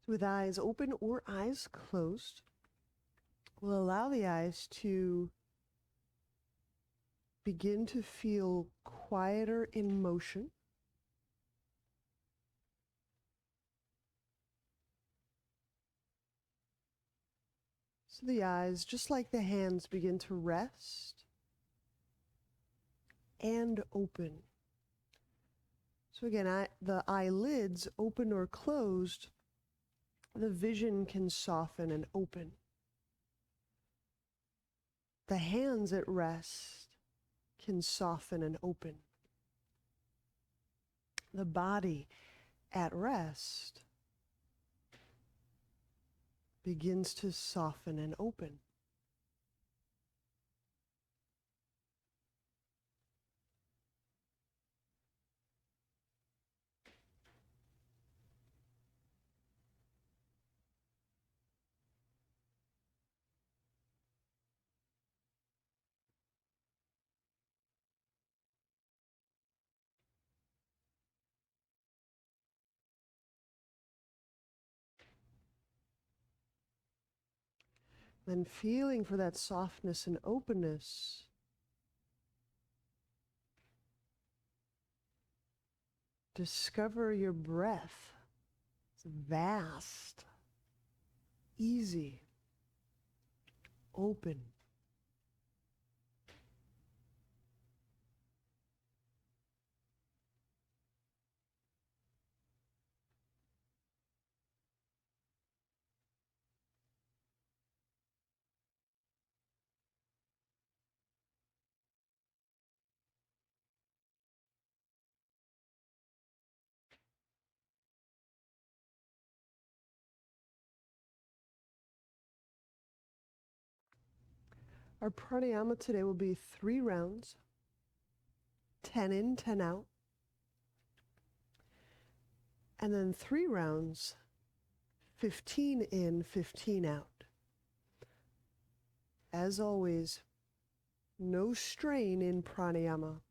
With eyes open or eyes closed, we'll allow the eyes to begin to feel quieter in motion. So the eyes, just like the hands, begin to rest and open. So again, the eyelids, open or closed, the vision can soften and open. The hands at rest can soften and open. The body at rest begins to soften and open. Then feeling for that softness and openness, discover your breath. It's vast, easy, open. Our pranayama today will be 3 rounds, 10 in, 10 out, and then 3 rounds, 15 in, 15 out. As always, no strain in pranayama.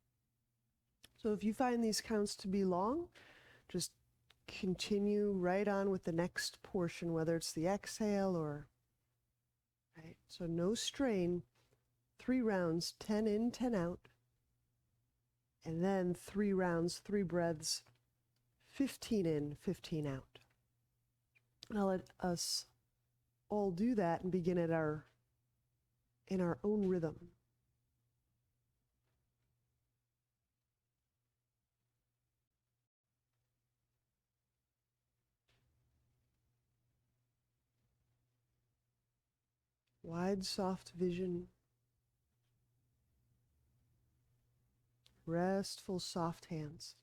So if you find these counts to be long, just continue right on with the next portion, whether it's the exhale or, right? So no strain, 3 rounds, 10 in, 10 out, and then 3 rounds, 3 breaths, 15 in, 15 out. And I'll let us all do that and begin in our own rhythm. Wide, soft vision. Restful, soft hands.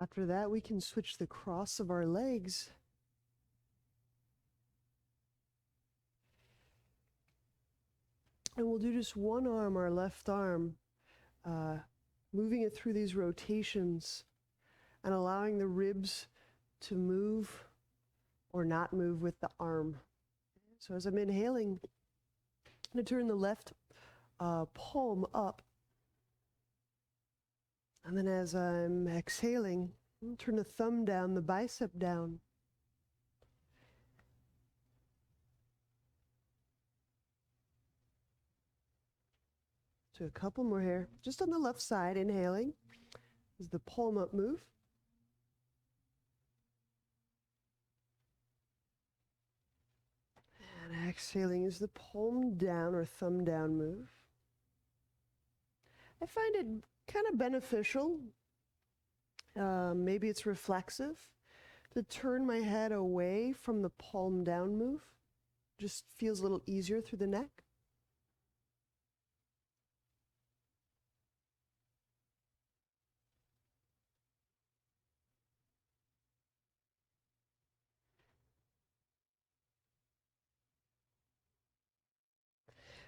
After that, we can switch the cross of our legs. And we'll do just one arm, our left arm, moving it through these rotations and allowing the ribs to move or not move with the arm. So as I'm inhaling, I'm going to turn the left palm up. And then as I'm exhaling, turn the thumb down, the bicep down. So a couple more here. Just on the left side, inhaling, is the palm up move. And exhaling is the palm down or thumb down move. I find it kind of beneficial, maybe it's reflexive, to turn my head away from the palm down move. Just feels a little easier through the neck.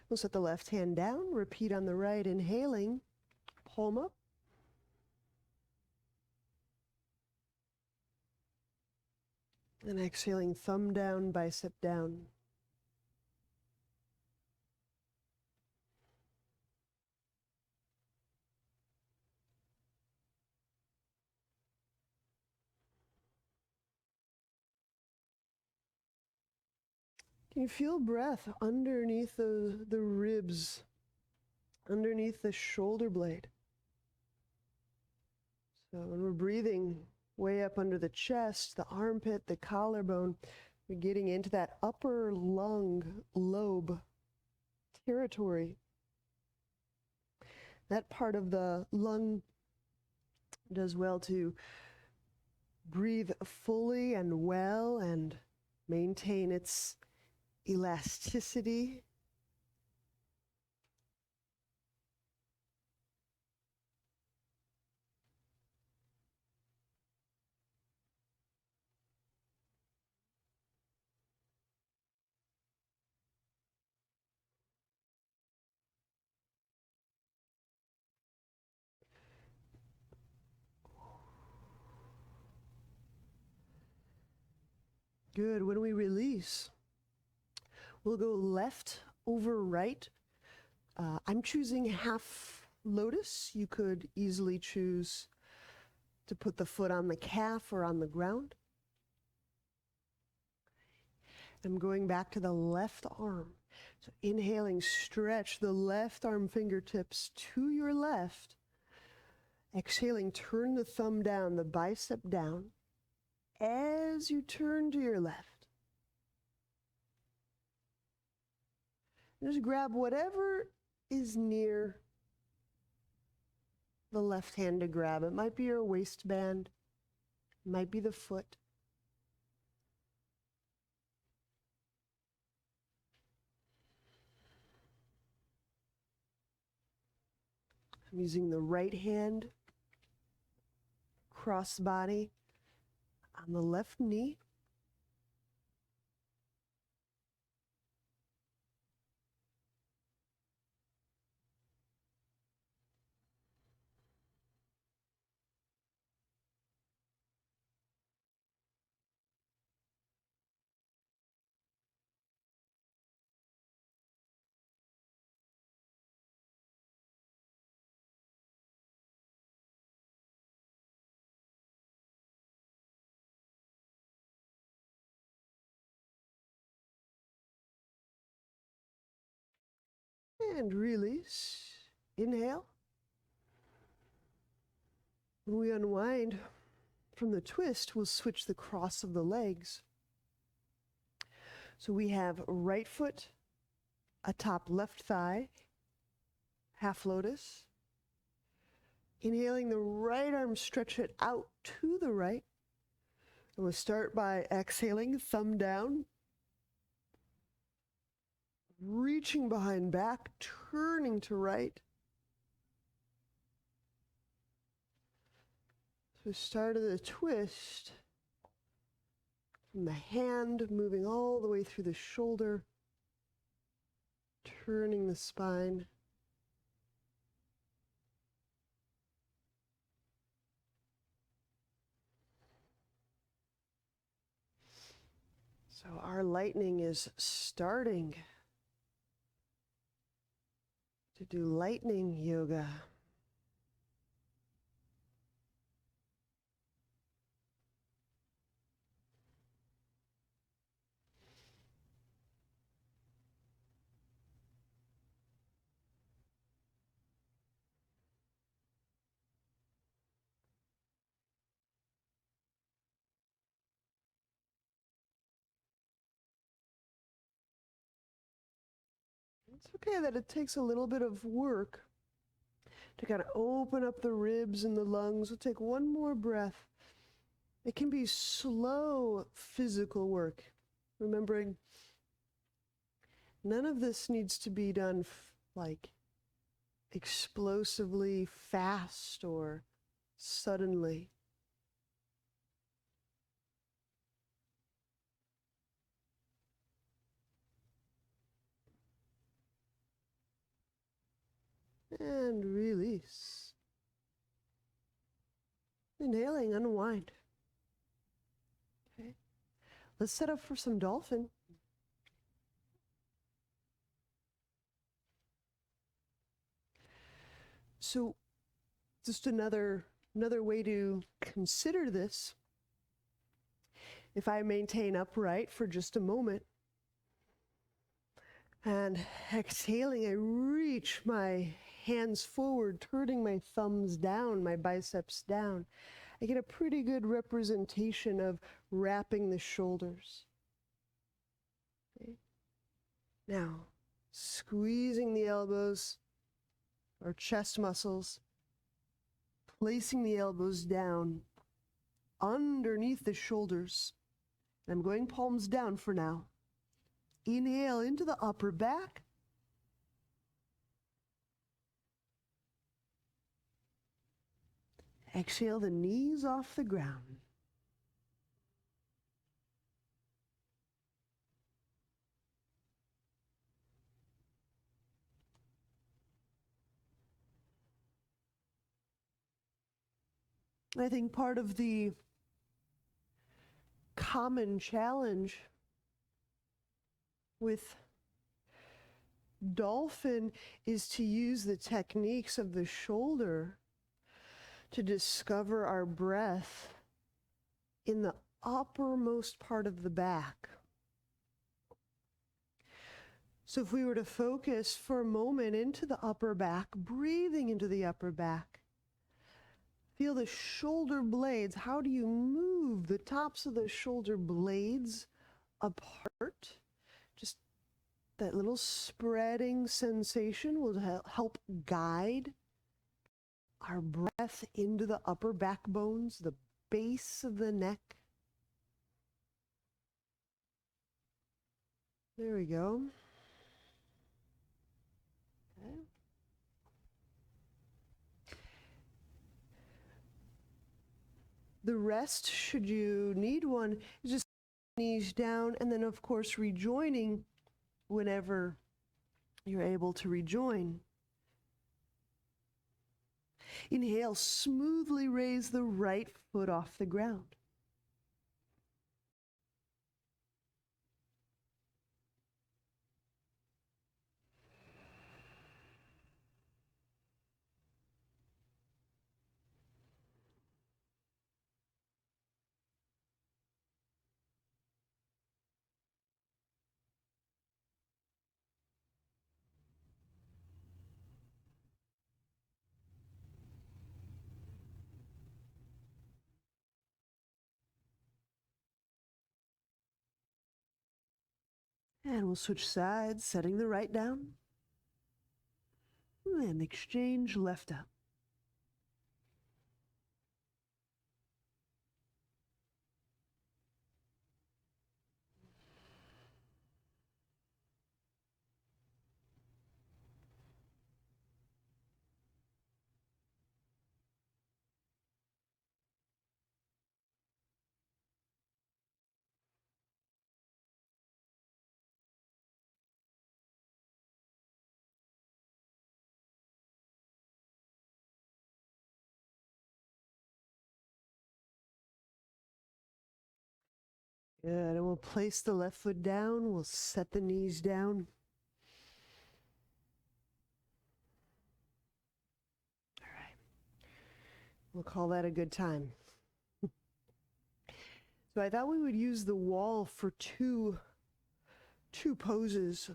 We'll set the left hand down, repeat on the right, inhaling, palm up. And exhaling, thumb down, bicep down. Can you feel breath underneath the ribs, underneath the shoulder blade? So when we're breathing way up under the chest, the armpit, the collarbone, we're getting into that upper lung lobe territory. That part of the lung does well to breathe fully and well and maintain its elasticity. Good. When we release, we'll go left over right. I'm choosing half lotus. You could easily choose to put the foot on the calf or on the ground. I'm going back to the left arm. So inhaling, stretch the left arm fingertips to your left. Exhaling, turn the thumb down, the bicep down. As you turn to your left, just grab whatever is near the left hand to grab. It might be your waistband, it might be the foot. I'm using the right hand, cross body on the left knee. And release. Inhale. When we unwind from the twist, we'll switch the cross of the legs. So we have right foot atop left thigh, half lotus. Inhaling the right arm, stretch it out to the right. And we'll start by exhaling, thumb down. Reaching behind back, turning to right. So start of the twist, from the hand moving all the way through the shoulder, turning the spine. So our lightning is starting to do lightning yoga. It's okay that it takes a little bit of work to kind of open up the ribs and the lungs. We'll take one more breath. It can be slow physical work, remembering none of this needs to be done like explosively fast or suddenly. And release. Inhaling, unwind. Okay. Let's set up for some dolphin. So just another way to consider this. If I maintain upright for just a moment and exhaling, I reach my hands forward, turning my thumbs down, my biceps down. I get a pretty good representation of wrapping the shoulders. Okay. Now, squeezing the elbows or chest muscles, placing the elbows down underneath the shoulders. I'm going palms down for now. Inhale into the upper back. Exhale the knees off the ground. I think part of the common challenge with dolphin is to use the techniques of the shoulder to discover our breath in the uppermost part of the back. So if we were to focus for a moment into the upper back, breathing into the upper back, feel the shoulder blades. How do you move the tops of the shoulder blades apart? Just that little spreading sensation will help guide our breath into the upper backbones, the base of the neck. There we go. Okay. The rest, should you need one, is just knees down and then, of course, rejoining whenever you're able to rejoin. Inhale, smoothly raise the right foot off the ground. And we'll switch sides, setting the right down. And exchange left up. Good, and we'll place the left foot down. We'll set the knees down. All right. We'll call that a good time. So I thought we would use the wall for two poses.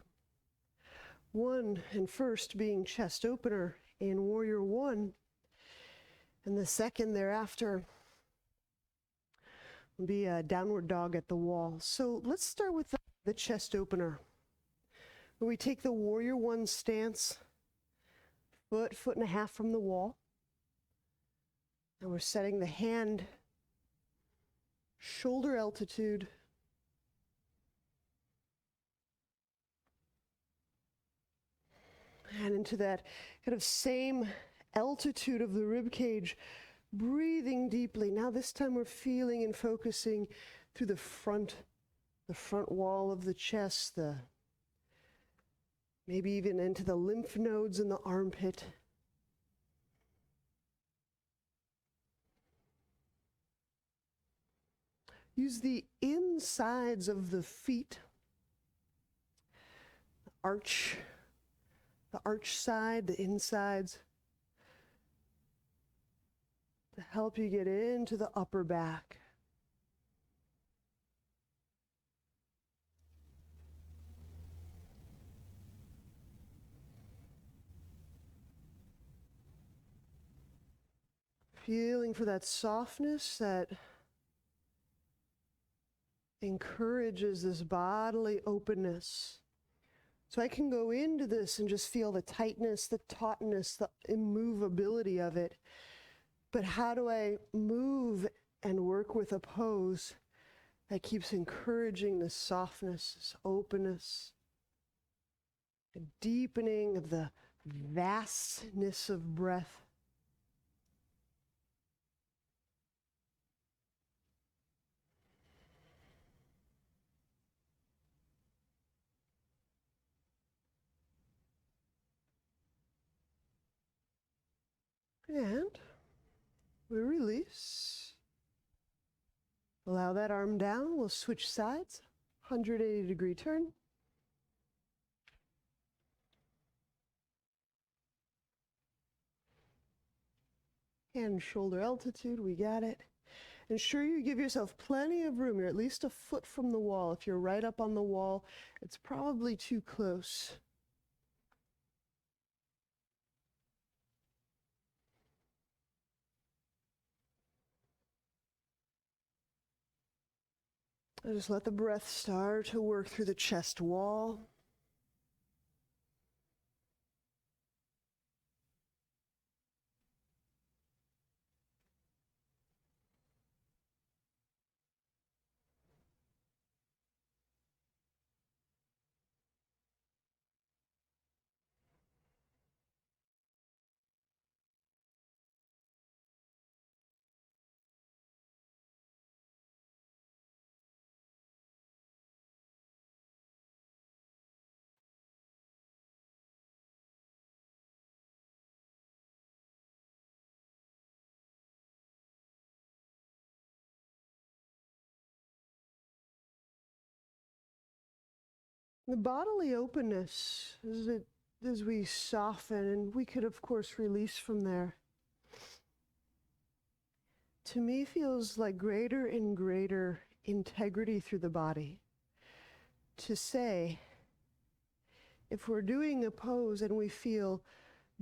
One and first being chest opener in Warrior One, and the second thereafter will be a downward dog at the wall. So let's start with the chest opener. We take the Warrior One stance, foot and a half from the wall, and we're setting the hand shoulder altitude, and into that kind of same altitude of the rib cage, breathing deeply. Now this time we're feeling and focusing through the front wall of the chest, maybe even into the lymph nodes in the armpit. Use the insides of the feet, the arch side, the insides, to help you get into the upper back. Feeling for that softness that encourages this bodily openness. So I can go into this and just feel the tightness, the tautness, the immovability of it. But how do I move and work with a pose that keeps encouraging this softness, this openness, a deepening of the vastness of breath? And we release. Allow that arm down. We'll switch sides. 180-degree turn. Hand shoulder altitude, we got it. Ensure you give yourself plenty of room. You're at least a foot from the wall. If you're right up on the wall, it's probably too close. And just let the breath start to work through the chest wall. The bodily openness as we soften, and we could of course release from there, to me feels like greater and greater integrity through the body. To say, if we're doing a pose and we feel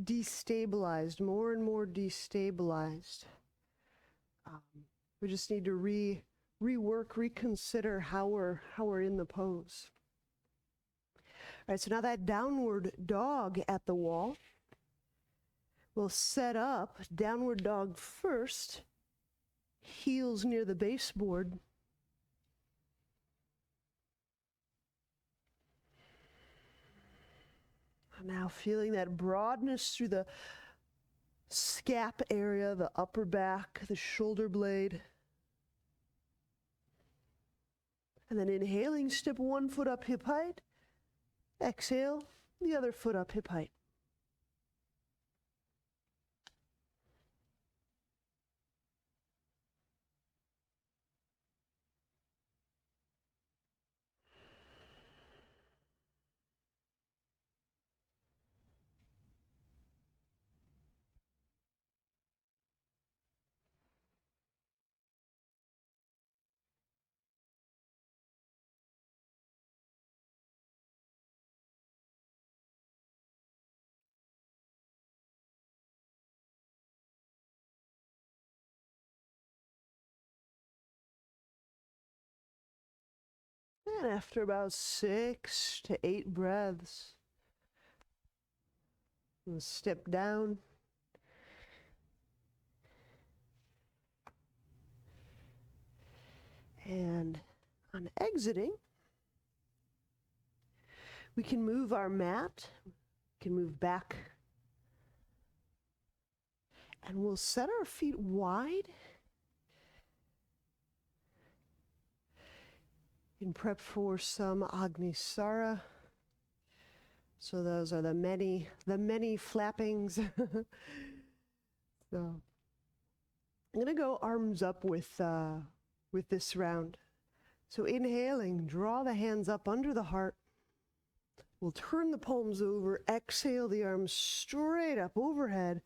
destabilized, more and more destabilized, we just need to rework, reconsider how we're in the pose. All right, so now that downward dog at the wall, we'll set up downward dog first, heels near the baseboard. Now feeling that broadness through the scap area, the upper back, the shoulder blade. And then inhaling, step one foot up hip height. Exhale, the other foot up hip height. And after about 6 to 8 breaths, we'll step down. And on exiting, we can move our mat, we can move back, and we'll set our feet wide in prep for some Agnisara. So those are the many flappings. So I'm gonna go arms up with this round. So inhaling, draw the hands up under the heart. We'll turn the palms over, exhale the arms straight up overhead.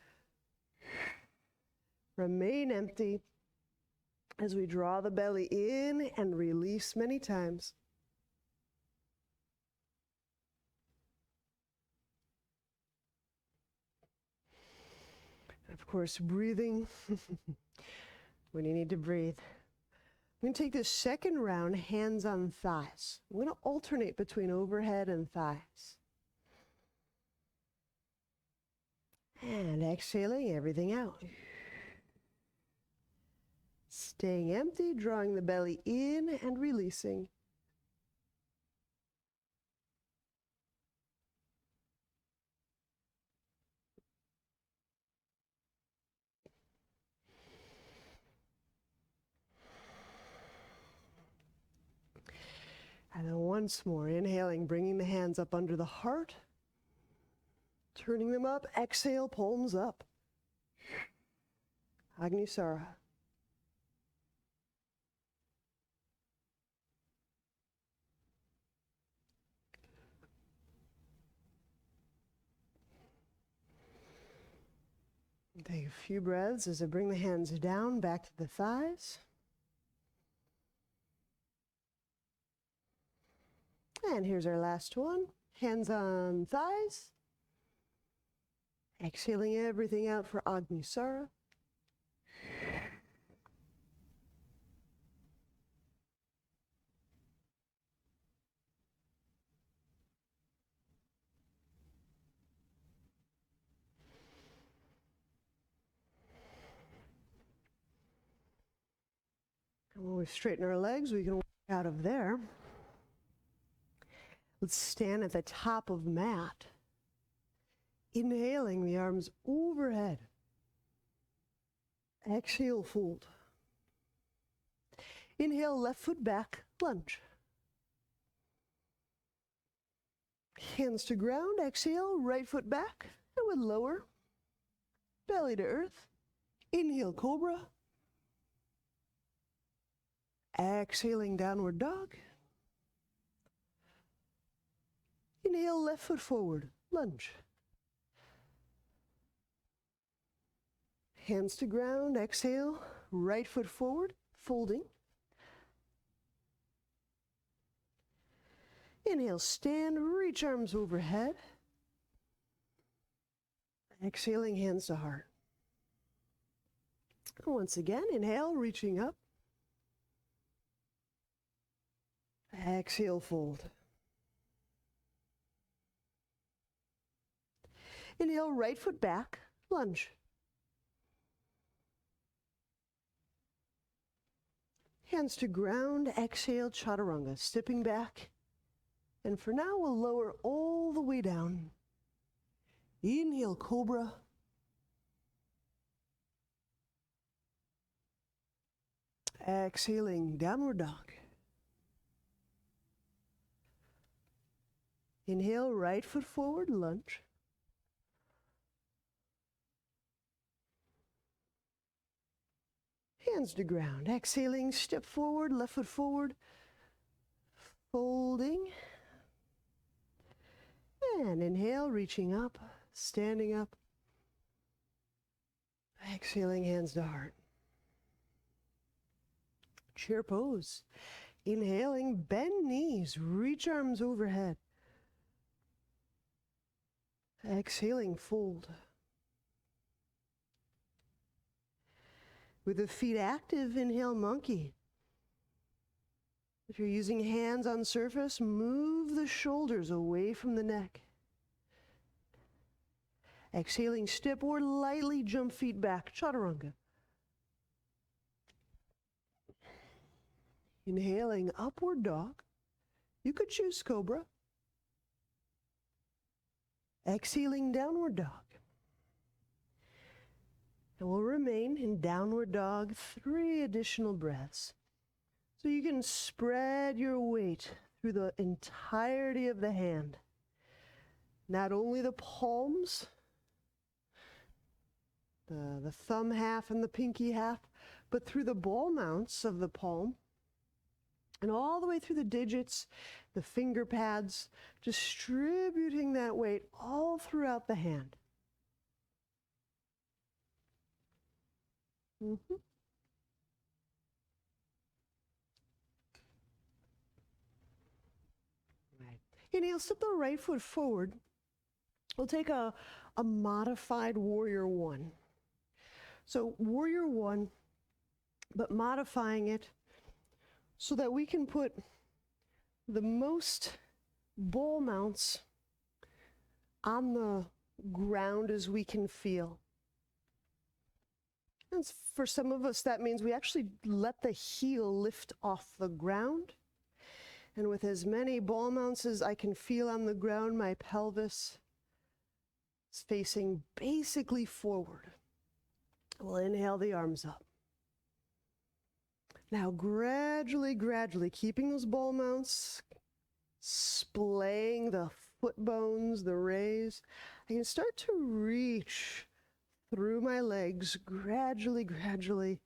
Remain empty as we draw the belly in and release many times. Of course, breathing when you need to breathe. I'm going to take this second round, hands on thighs. I'm going to alternate between overhead and thighs. And exhaling everything out. Staying empty, drawing the belly in and releasing. And then once more, inhaling, bringing the hands up under the heart, turning them up, exhale, palms up. Agnisara. Take a few breaths as I bring the hands down, back to the thighs. And here's our last one. Hands on thighs. Exhaling everything out for Agnisara. And when we straighten our legs, we can walk out of there. Let's stand at the top of the mat. Inhaling the arms overhead. Exhale, fold. Inhale, left foot back, lunge. Hands to ground, exhale, right foot back, and with lower, belly to earth. Inhale, cobra. Exhaling, downward dog. Inhale, left foot forward, lunge. Hands to ground, exhale, right foot forward, folding. Inhale, stand, reach arms overhead. Exhaling, hands to heart. Once again, inhale, reaching up. Exhale, fold. Inhale, right foot back, lunge. Hands to ground, exhale, chaturanga, stepping back. And for now, we'll lower all the way down. Inhale, cobra. Exhaling, downward dog. Inhale, right foot forward, lunge. Hands to ground. Exhaling, step forward, left foot forward. Folding. And inhale, reaching up, standing up. Exhaling, hands to heart. Chair pose. Inhaling, bend knees, reach arms overhead. Exhaling, fold. With the feet active, inhale, monkey. If you're using hands on surface, move the shoulders away from the neck. Exhaling, step or lightly jump feet back, chaturanga. Inhaling, upward dog. You could choose cobra. Exhaling, downward dog. And we'll remain in downward dog 3 additional breaths. So you can spread your weight through the entirety of the hand. Not only the palms, the thumb half and the pinky half, but through the ball mounts of the palm and all the way through the digits, the finger pads, distributing that weight all throughout the hand. Mm-hmm. Right. Inhale, step the right foot forward. We'll take a modified warrior one. So warrior one, but modifying it so that we can put the most ball mounts on the ground as we can feel. And for some of us, that means we actually let the heel lift off the ground. And with as many ball mounts as I can feel on the ground, my pelvis is facing basically forward. We'll inhale the arms up. Now gradually, keeping those ball mounts, splaying the foot bones, the raise, I can start to reach through my legs, gradually,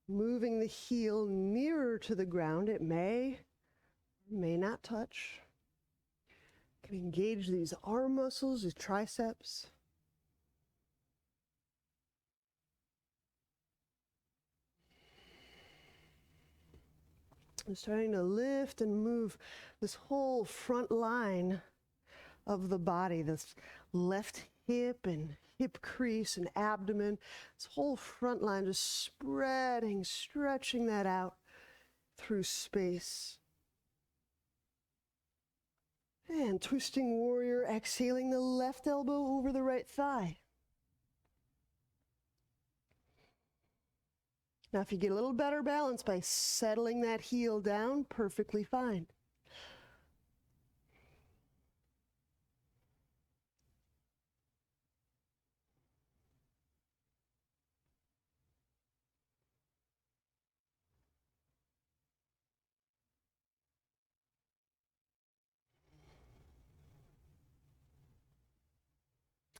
moving the heel nearer to the ground. It may not touch. I can engage these arm muscles, these triceps. I'm starting to lift and move this whole front line of the body, this left hip and hip crease and abdomen, this whole front line just spreading, stretching that out through space. And twisting warrior, exhaling the left elbow over the right thigh. Now, if you get a little better balance by settling that heel down, perfectly fine.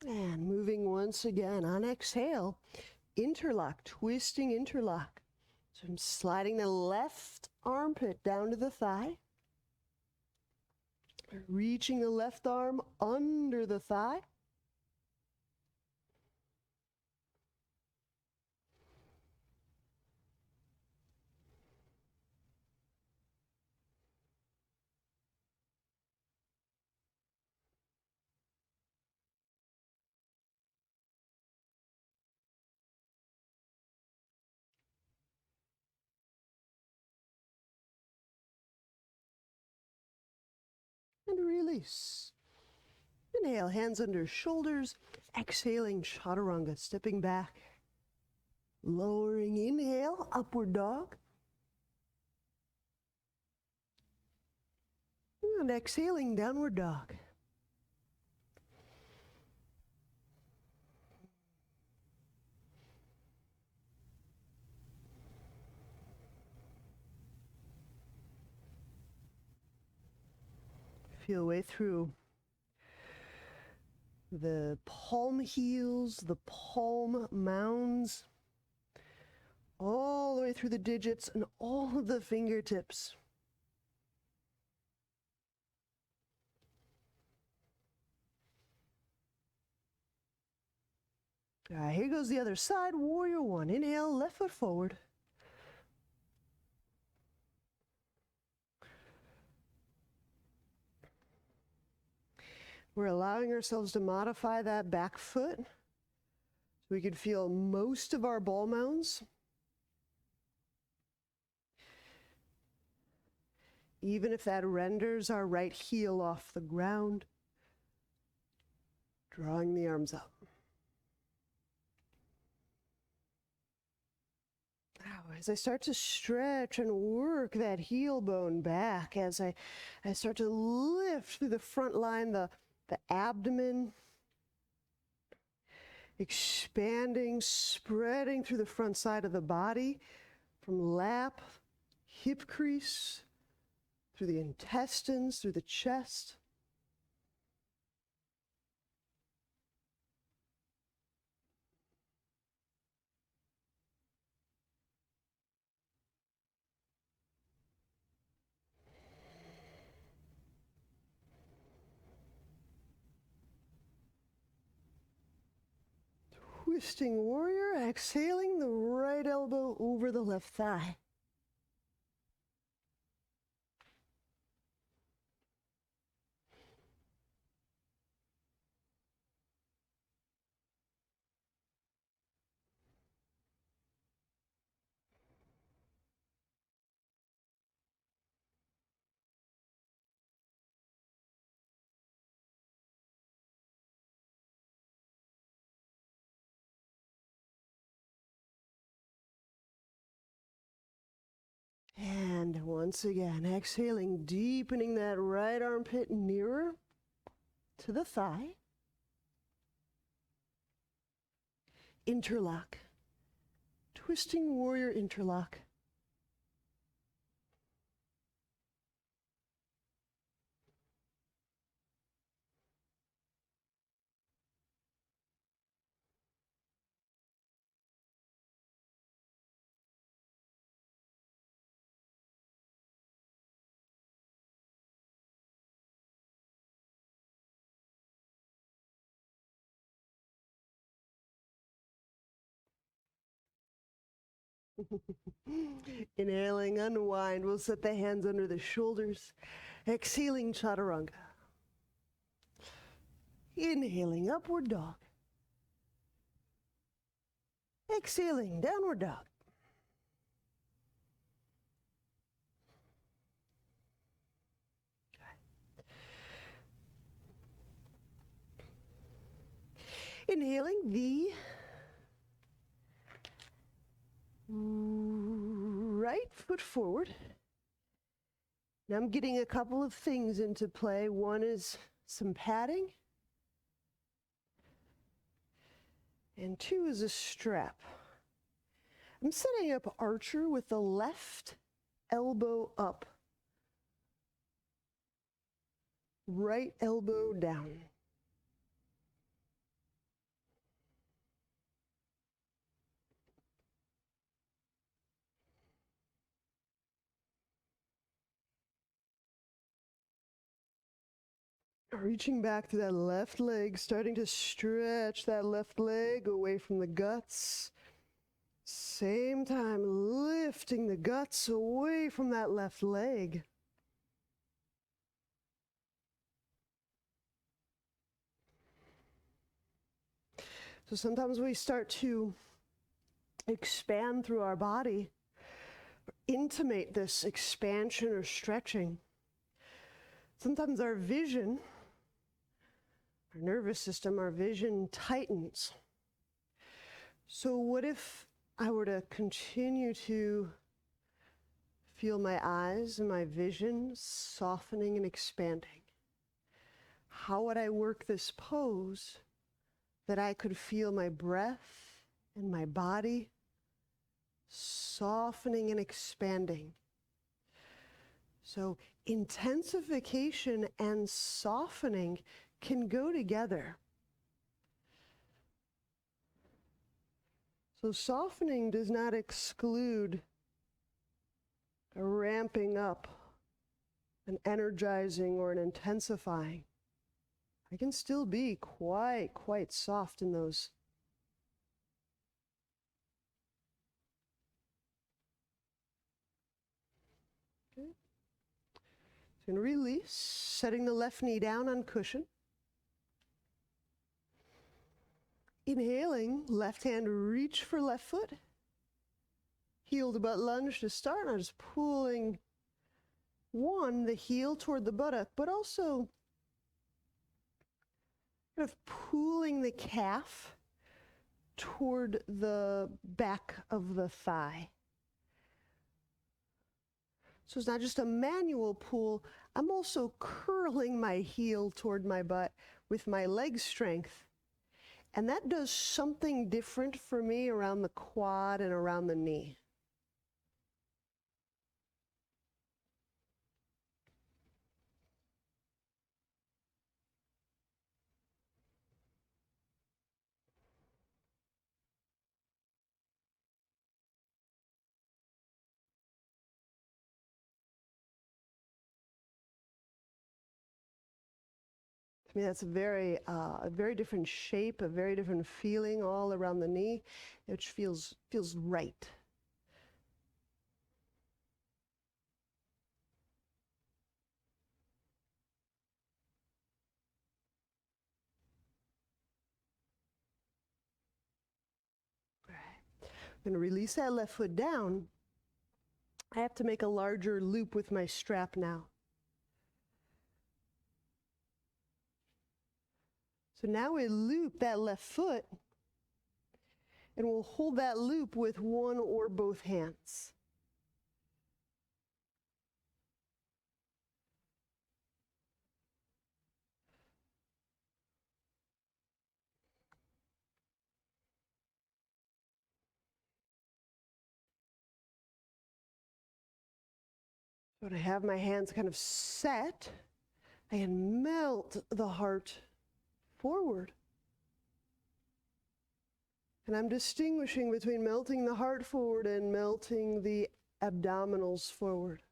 And moving once again on exhale, interlock, twisting interlock. So I'm sliding the left armpit down to the thigh, reaching the left arm under the thigh. And release. Inhale, hands under shoulders. Exhaling, chaturanga, stepping back. Lowering, inhale, upward dog. And exhaling, downward dog. Feel your way through the palm heels, the palm mounds, all the way through the digits and all of the fingertips. All right, here goes the other side, warrior one. Inhale, left foot forward. We're allowing ourselves to modify that back foot so we can feel most of our ball mounds. even if that renders our right heel off the ground. Drawing the arms up. Now, as I start to stretch and work that heel bone back, as I start to lift through the front line, the abdomen, expanding, spreading through the front side of the body, from lap, hip crease, through the intestines, through the chest. Twisting warrior, exhaling the right elbow over the left thigh. And once again, exhaling, deepening that right armpit nearer to the thigh. Interlock. Twisting warrior interlock. Inhaling, unwind. We'll set the hands under the shoulders. Exhaling, chaturanga. Inhaling, upward dog. Exhaling, downward dog. Inhaling the right foot forward. Now I'm getting a couple of things into play. One is some padding, and two is a strap. I'm setting up archer with the left elbow up, right elbow down. Reaching back to that left leg, starting to stretch that left leg away from the guts. Same time, lifting the guts away from that left leg. So sometimes we start to expand through our body, intimate this expansion or stretching. Sometimes our vision, our nervous system, our vision tightens. So what if I were to continue to feel my eyes and my vision softening and expanding? How would I work this pose that I could feel my breath and my body softening and expanding? So intensification and softening can go together. So softening does not exclude a ramping up, an energizing, or an intensifying. I can still be quite soft in those. Okay. So I'm going to release, setting the left knee down on cushion. Inhaling, left hand reach for left foot. Heel to butt lunge to start. I'm just pulling one, the heel toward the buttock, but also kind of pulling the calf toward the back of the thigh. So it's not just a manual pull, I'm also curling my heel toward my butt with my leg strength. And that does something different for me around the quad and around the knee. I mean, that's a very different shape, a very different feeling all around the knee, which feels right. All right. I'm going to release that left foot down. I have to make a larger loop with my strap now. So now we loop that left foot, and we'll hold that loop with one or both hands. So to have my hands kind of set, I can melt the heart forward. And I'm distinguishing between melting the heart forward and melting the abdominals forward.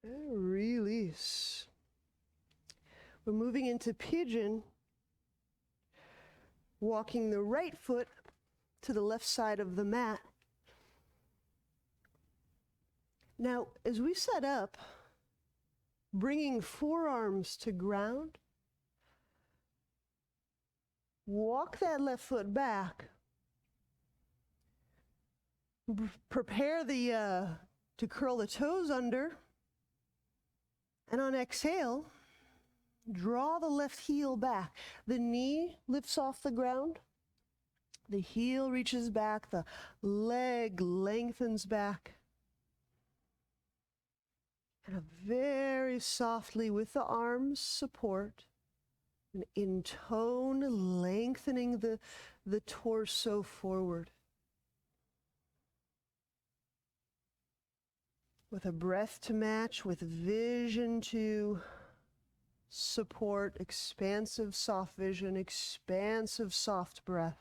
And release. We're moving into pigeon, walking the right foot to the left side of the mat. Now, as we set up, bringing forearms to ground, walk that left foot back. Prepare to curl the toes under. And on exhale, draw the left heel back. The knee lifts off the ground. The heel reaches back. The leg lengthens back. And very softly with the arms support. And in tone, lengthening the torso forward. With a breath to match, with vision to support, expansive soft vision, expansive soft breath.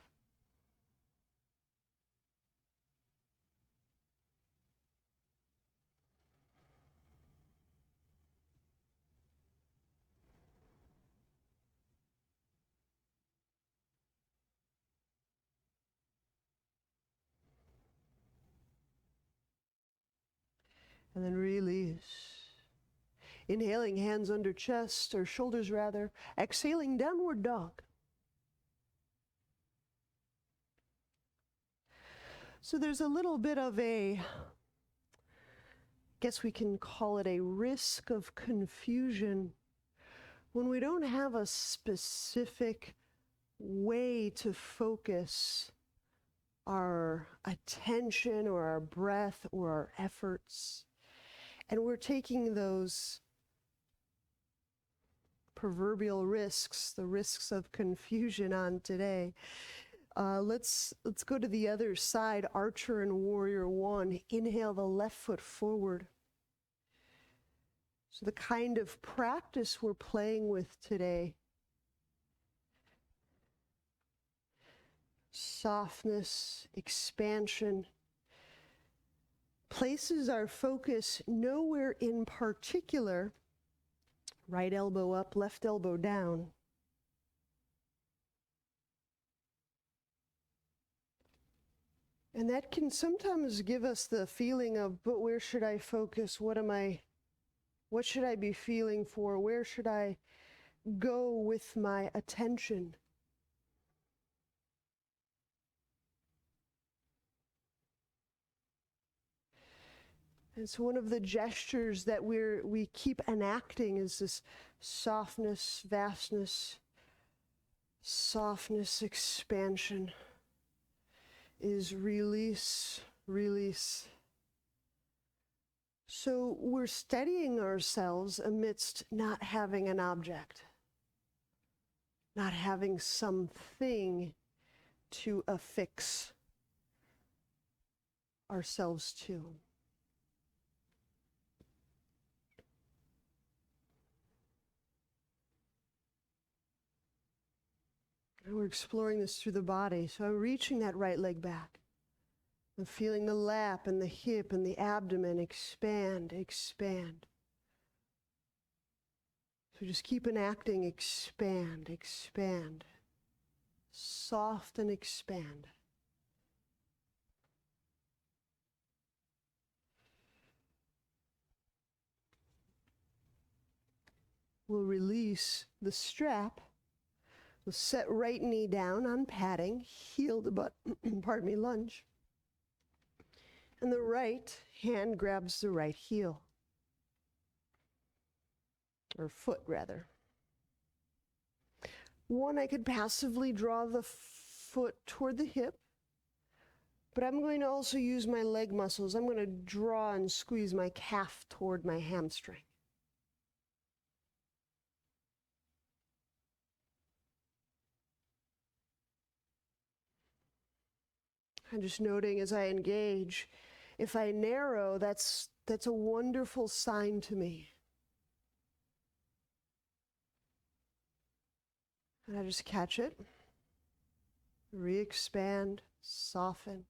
And then release. Inhaling, hands under chest, or shoulders rather. Exhaling, downward dog. So there's a little bit of I guess we can call it a risk of confusion when we don't have a specific way to focus our attention or our breath or our efforts. And we're taking those proverbial risks, the risks of confusion on today. Let's go to the other side, Archer and Warrior One. Inhale the left foot forward. So the kind of practice we're playing with today. Softness, expansion, places our focus nowhere in particular. Right elbow up, left elbow down. And that can sometimes give us the feeling of, but where should I focus? What should I be feeling for? Where should I go with my attention? And so one of the gestures that we keep enacting is this softness, vastness, softness, expansion, is release, release. So we're steadying ourselves amidst not having an object, not having something to affix ourselves to. And we're exploring this through the body. So I'm reaching that right leg back. I'm feeling the lap and the hip and the abdomen expand, expand. So just keep enacting, expand, expand. Soft and expand. We'll release the strap. We'll set right knee down on padding, heel to butt, pardon me, lunge. And the right hand grabs the right heel. Or foot, rather. One, I could passively draw the foot toward the hip, but I'm going to also use my leg muscles. I'm going to draw and squeeze my calf toward my hamstring. I'm just noting as I engage, if I narrow, that's a wonderful sign to me. And I just catch it, re-expand, soften.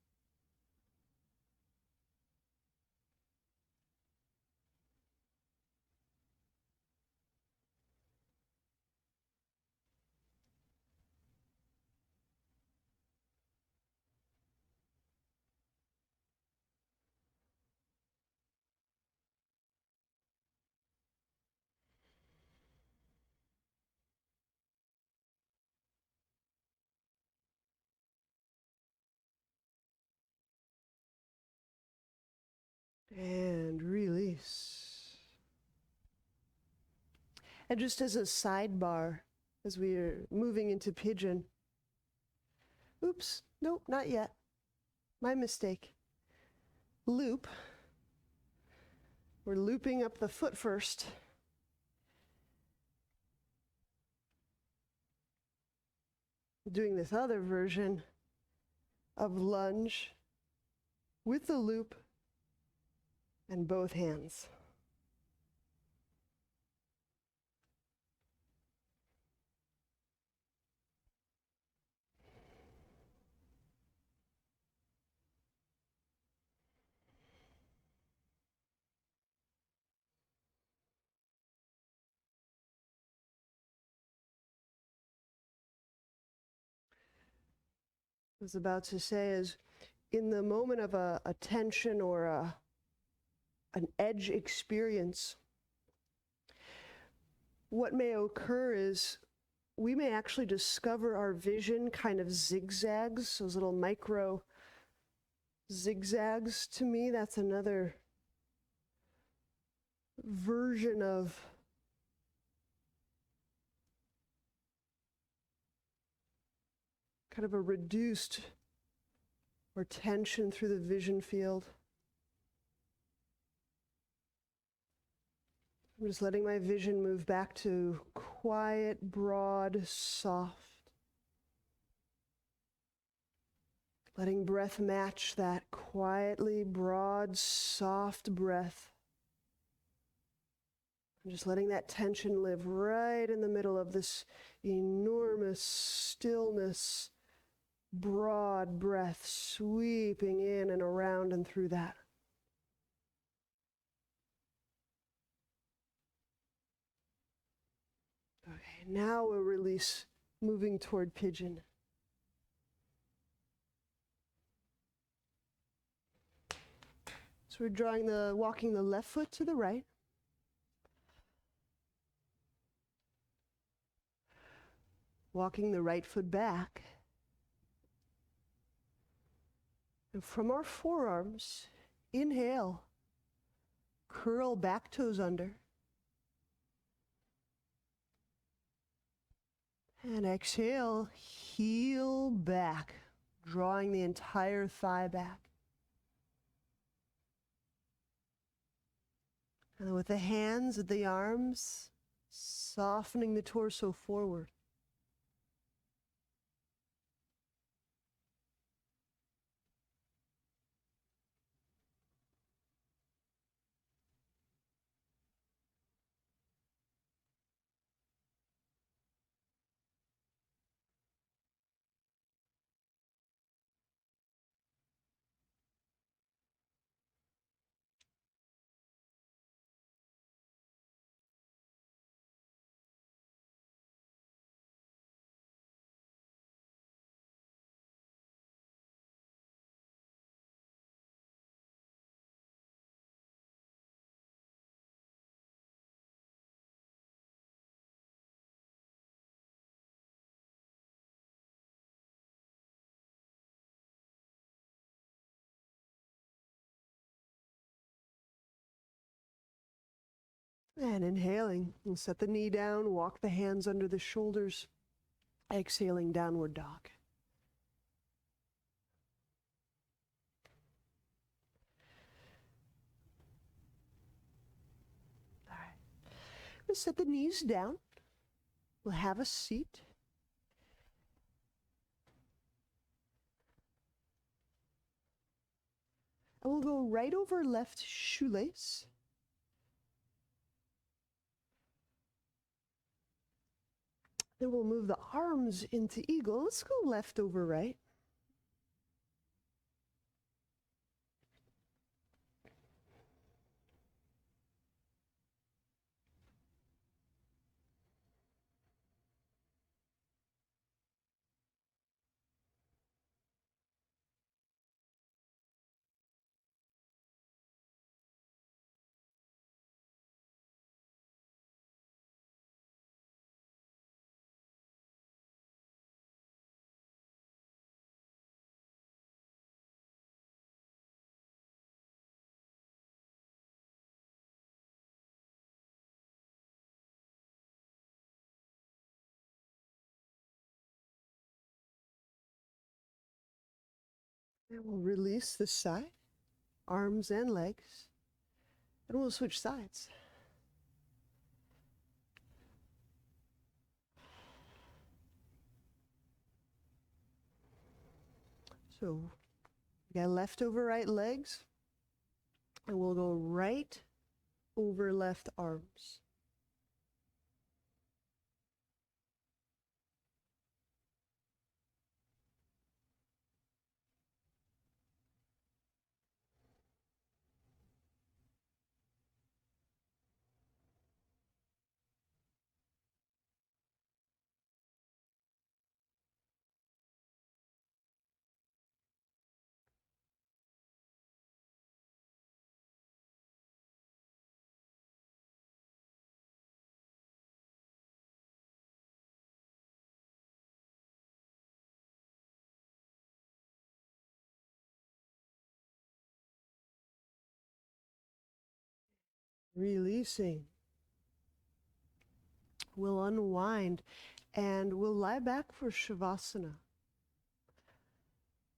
And release. And just as a sidebar, as we are moving into Pigeon, oops, nope, not yet. My mistake. Loop. We're looping up the foot first. Doing this other version of lunge with the loop and both hands. I was about to say is, in the moment of a tension or an edge experience, what may occur is we may actually discover our vision kind of zigzags, those little micro zigzags. To me, that's another version of kind of a reduced or tension through the vision field. I'm just letting my vision move back to quiet, broad, soft. Letting breath match that quietly broad, soft breath. I'm just letting that tension live right in the middle of this enormous stillness, broad breath sweeping in and around and through that. Okay, now we'll release, moving toward Pigeon. So we're walking the left foot to the right. Walking the right foot back. And from our forearms, inhale, curl back toes under. And exhale, heel back, drawing the entire thigh back. And with the hands at the arms, softening the torso forward. And inhaling, we'll set the knee down, walk the hands under the shoulders, exhaling, downward dog. All right. We'll set the knees down. We'll have a seat. And we'll go right over left shoelace. Then we'll move the arms into eagle. Let's go left over right. And we'll release this side, arms and legs, and we'll switch sides. So we got left over right legs, and we'll go right over left arms. Releasing. We'll unwind and we'll lie back for Shavasana.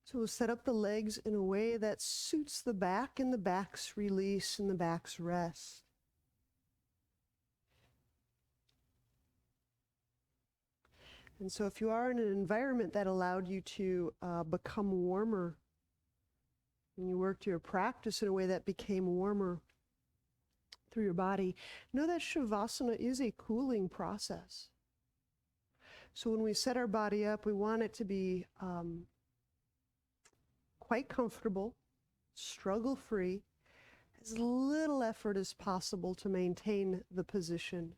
So we'll set up the legs in a way that suits the back, and the back's release and the back's rest. And so if you are in an environment that allowed you to become warmer, and you worked your practice in a way that became warmer through your body, know that Shavasana is a cooling process. So when we set our body up, we want it to be quite comfortable, struggle-free, as little effort as possible to maintain the position.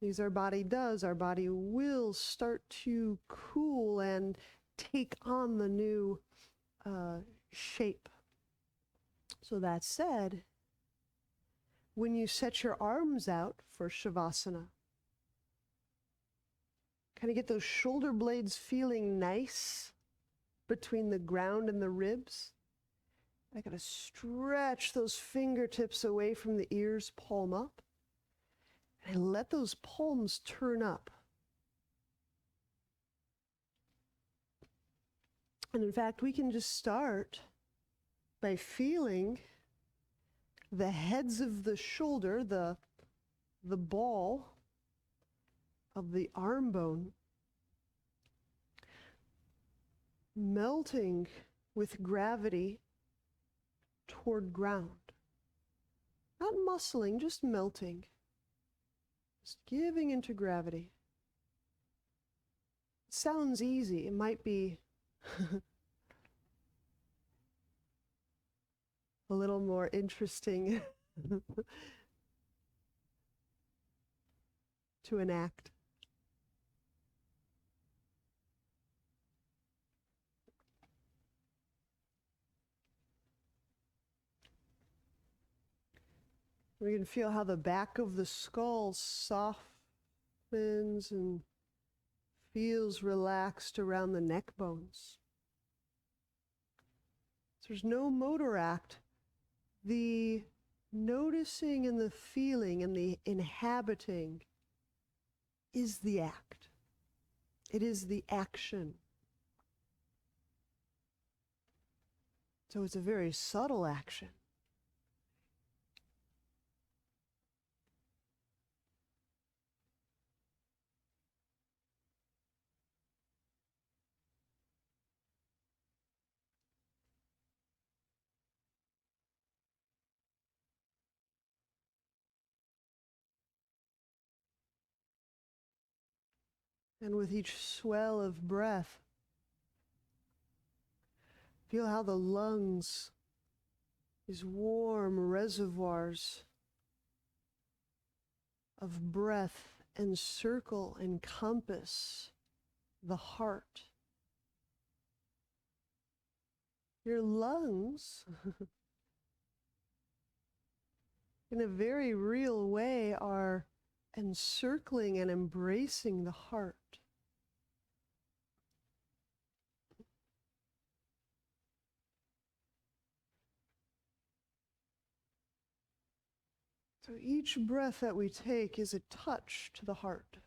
As our body does, our body will start to cool and take on the new shape. So that said, when you set your arms out for Shavasana, kind of get those shoulder blades feeling nice between the ground and the ribs. I got to stretch those fingertips away from the ears, palm up, and let those palms turn up. And in fact, we can just start by feeling the heads of the shoulder, the ball of the arm bone, melting with gravity toward ground. Not muscling, just melting. Just giving into gravity. It sounds easy. It might be a little more interesting to enact. We can feel how the back of the skull softens and feels relaxed around the neck bones. So there's no motor act. The noticing and the feeling and the inhabiting is the act. It is the action. So it's a very subtle action. And with each swell of breath, feel how the lungs, these warm reservoirs of breath, encircle, encompass the heart. Your lungs, in a very real way, are encircling and embracing the heart. So each breath that we take is a touch to the heart.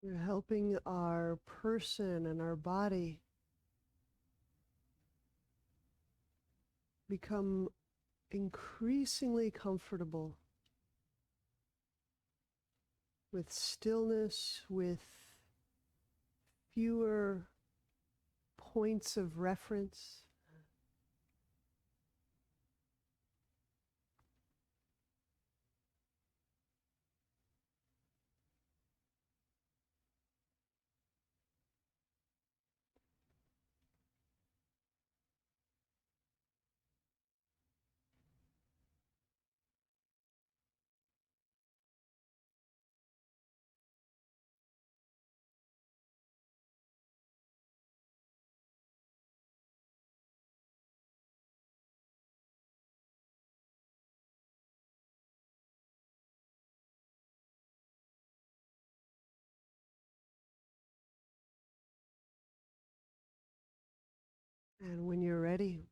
We're helping our person and our body become increasingly comfortable with stillness, with fewer points of reference. And when you're ready,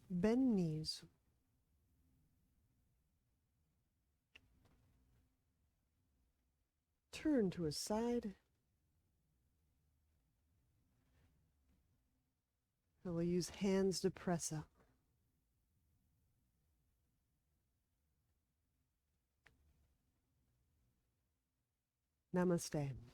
bend knees. Turn to a side. And we'll use hands to press up. Namaste.